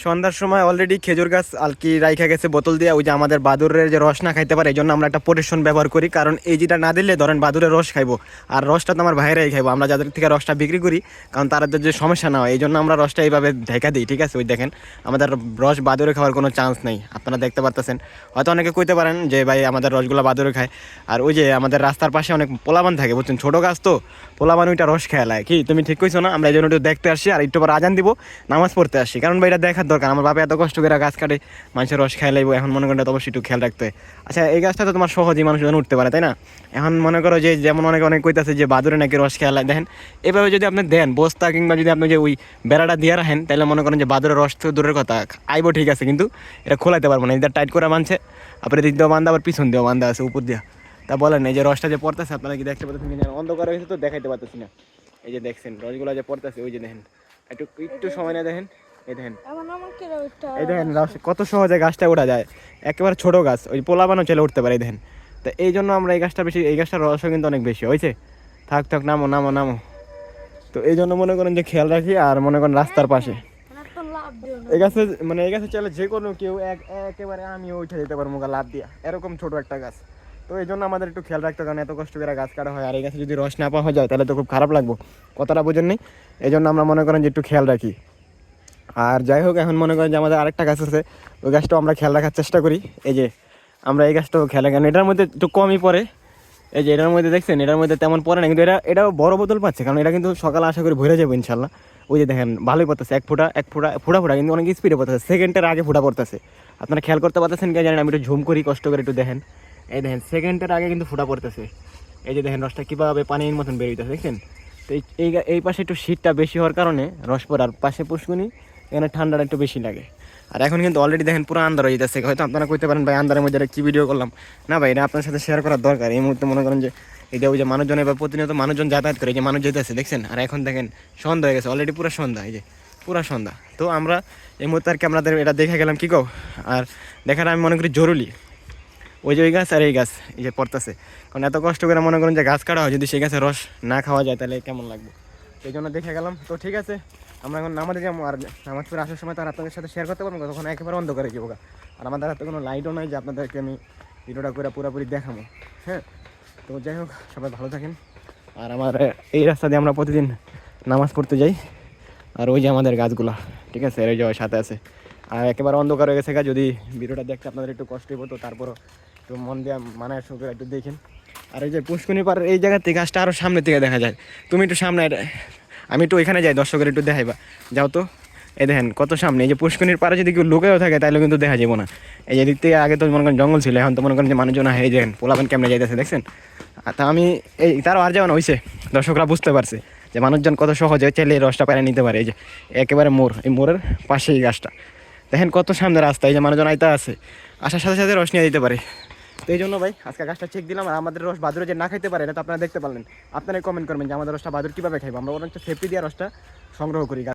সন্ধ্যার সময় অলরেডি খেজুর গাছ আর কি রাইখা গেছে বোতল দিয়ে, ওই যে আমাদের বাদুরের যে রস না খাইতে পারে এই জন্য আমরা একটা পোটেশন ব্যবহার করি, কারণ এই যেটা না দিলে ধরেন বাদুরের রস খাইবো, আর রসটা তো আমার ভাইরাই খাইবো, আমরা যাদের থেকে রসটা বিক্রি করি, কারণ তাদের যে সমস্যা না হয় এই জন্য আমরা রসটা এইভাবে ঢেকা দিই। ঠিক আছে, ওই দেখেন আমাদের রস বাদুরে খাওয়ার কোনো চান্স নেই, আপনারা দেখতে পারতেছেন। হয়তো অনেকে কইতে পারেন যে ভাই আমাদের রসগুলো বাদুরে খায়, আর ওই যে আমাদের রাস্তার পাশে অনেক পোলাবান থাকে বুঝছেন, ছোটো গাছ তো পোলাবান ওইটা রস খেয়ালায়। কি তুমি ঠিক কইছো না? আমরা এই জন্য একটু দেখতে আসছি আর একটু পর আজান দিব, নামাজ পড়তে আসছি, কারণ ভাই এটা দেখার দরকার। আমার বাবা এত কষ্ট করে গাছ কাটে, মানুষের রস খেয়ে লাইব, এখন মনে করেন অবশ্যই একটু খেয়াল রাখতে হয়। আচ্ছা, এই গাছটা তো তোমার সহজেই মানুষজন উঠতে পারে, তাই না? এখন মনে করো যে যেমন অনেক কইতাছে যে বাদুরে নাকি রস খেয়াল, দেখেন এভাবে যদি আপনি দেন বস্তা, কিংবা যদি আপনি যে ওই বেড়াটা দিয়ে রাখেন, তাহলে মনে করেন যে বাদুরের রস তো দূরের কথা আইবো, ঠিক আছে, কিন্তু এটা খোলাইতে পারবো না, এটা টাইট করে বাঁধছে, আপনার দিক দিয়েও বান্ধা, আবার পিছন দিয়েও বান্ধা আছে উপর দিয়া। তা বলেন এই যে রসটা যে পড়তেছে আপনারা কি দেখতে পাচ্ছেন কিনা? অন্ধকার হয়েছে তো দেখাইতে পারতেছি না। এই যে দেখছেন রসগুলো যে পড়তেছে, ওই যে দেখেন, একটু একটু সময় না দেখেন, এই দেখেন, এই দেখেন রস কত সহজে গাছটা ওঠা যায়, একেবারে ছোট গাছ, ওই পোলাবানও চলে উঠতে পারে, এই দেখেন। তো এই জন্য আমরা এই গাছটা বেশি, এই গাছটার রসও কিন্তু অনেক বেশি হয়েছে। থাক থাক, নামো নামো নামো। তো এই জন্য মনে করেন যে খেয়াল রাখি, আর মনে করেন রাস্তার পাশে এই গাছে, মানে এই গাছে চলে যে কোনো কেউ একেবারে আমিও উঠে যেতে পারবো লাভ দিয়া, এরকম ছোট একটা গাছ। তো এই জন্য আমাদের একটু খেয়াল রাখতে, কারণ এত কষ্ট করে গাছ কাটা হয়, আর এই গাছে যদি রস না পাওয়া যায় তাহলে তো খুব খারাপ লাগবো, কথাটা বোঝেননি? এই জন্য আমরা মনে করেন যে একটু খেয়াল রাখি। আর যাই হোক, এখন মনে করেন যে আমাদের আরেকটা গাছ আছে, ওই গাছটাও আমরা খেয়াল রাখার চেষ্টা করি। এই যে আমরা এই গাছটাও খেয়াল রাখি, এটার মধ্যে একটু কমই পড়ে। এই যে এটার মধ্যে দেখছেন, এটার মধ্যে তেমন পড়ে না, কিন্তু এটাও বড় বোতল পাচ্ছে, কারণ এটা কিন্তু সকালে আশা করি ভরে যাবে ইনশাল্লাহ। ওই যে দেখেন ভালোই পড়তেছে, এক ফোঁটা কিন্তু অনেক স্পিডে পড়তেছে, সেকেন্ডের আগে ফোঁটা পড়তেছে। আপনারা খেয়াল করতে পারতেছেন কে জানেন? আমি একটু ঝুম করি কষ্ট করে, একটু দেখেন, এই দেখেন সেকেন্ডের আগে কিন্তু ফোঁটা পড়তেছে। এই যে দেখেন রসটা কীভাবে পানির মতন বেরোইতেছে, দেখছেন? তো এই পাশে একটু শীতটা বেশি হওয়ার কারণে রস পড়ার পাশে পুষ্কুনি, এখানে ঠান্ডাটা একটু বেশি লাগে। আর এখন কিন্তু অলরেডি দেখেন পুরো আন্ধার হয়ে যাচ্ছে, হয়তো আপনারা কইতে পারেন ভাই আন্ধারের মধ্যে কী ভিডিও করলাম। না ভাই, এটা আপনার সাথে শেয়ার করার দরকার। এই মুহূর্তে মনে করেন যে এটা ওই যে মানুষজন এবার প্রতিনিয়ত মানুষজন যাতায়াত করে, এই যে মানুষ যেতেছে দেখছেন, আর এখন দেখেন সন্ধ্যা হয়ে গেছে, অলরেডি পুরো সন্ধ্যা, এই যে পুরো সন্ধ্যা। তো আমরা এই মুহূর্তে আর কি আপনাদের এটা দেখে গেলাম, কী কও? আর দেখাটা আমি মনে করি জরুরি, ওই যে ওই গাছ আর এই গাছ এই যে পড়তেছে, কারণ এত কষ্ট করে মনে করেন যে গাছ কাটা হয়, যদি সেই গাছের রস না খাওয়া যায় তাহলে কেমন লাগবে, সেই জন্য দেখে গেলাম। তো ঠিক আছে, আমরা এখন নামাজে যাবো, আর নামাজ পড়ে আসার সময় তো আর আপনাদের সাথে শেয়ার করতে পারবো, তখন একেবারে অন্ধকারে যাবো, আর আমাদের হাতে কোনো লাইটও নাই যে আপনাদেরকে আমি ভিডিওটা করে পুরোপুরি দেখাবো। হ্যাঁ, তো যাই হোক, সবাই ভালো থাকেন। আর আমার এই রাস্তা দিয়ে আমরা প্রতিদিন নামাজ পড়তে যাই, আর ওই যে আমাদের গাছগুলো, ঠিক আছে, এই যে সাথে আছে, আর একেবারে অন্ধকার হয়ে গেছে। যদি ভিডিওটা দেখতে আপনাদের একটু কষ্ট হতো, তারপরও একটু মন দিয়ে মানায় শুরু করে একটু দেখেন। আর এই যে পুষ্কুনি পাড়ের এই জায়গার থেকে গাছটা আরও সামনের থেকে দেখা যায়, তুমি একটু সামনে, আমি একটু ওইখানে যাই, দর্শকের একটু দেখাইবা, যাও তো। এই দেখেন কত সামনে, এই যে পুষ্কুনির পাড়ে যদি কেউ লুকেও থাকে তাহলে কিন্তু দেখা যাবো না। এই যে দিক থেকে আগে তো মনে করেন জঙ্গল ছিল, এখন তো মনে করেন যে মানুষজন এই দেখেন পোলাবেন কেমনে যাইতেছে দেখছেন। তা আমি এই তারও আর যাওয়া না হয়েছে, দর্শকরা বুঝতে পারছে যে মানুষজন কত সহজে চাইলে এই রসটা পায়রা নিতে পারে। এই যে একেবারে মোড়, এই মোড়ের পাশে এই গাছটা দেখেন কত সামনে রাস্তা, এই যে মানুষজন আইতা আছে, আসার সাথে সাথে রস নিয়ে দিতে পারে। তো এই জন্য ভাই আজকে গাছটা চেক দিলাম। আর আমাদের রস বাদুরে যে না খাইতে পারে এটা তো আপনারা দেখতে পারলেন, আপনারাই কমেন্ট করবেন যে আমাদের রসটা বাদুর কীভাবে খাইবো, আমরা বরঞ্চ সেফটি দিয়ে রসটা সংগ্রহ করি।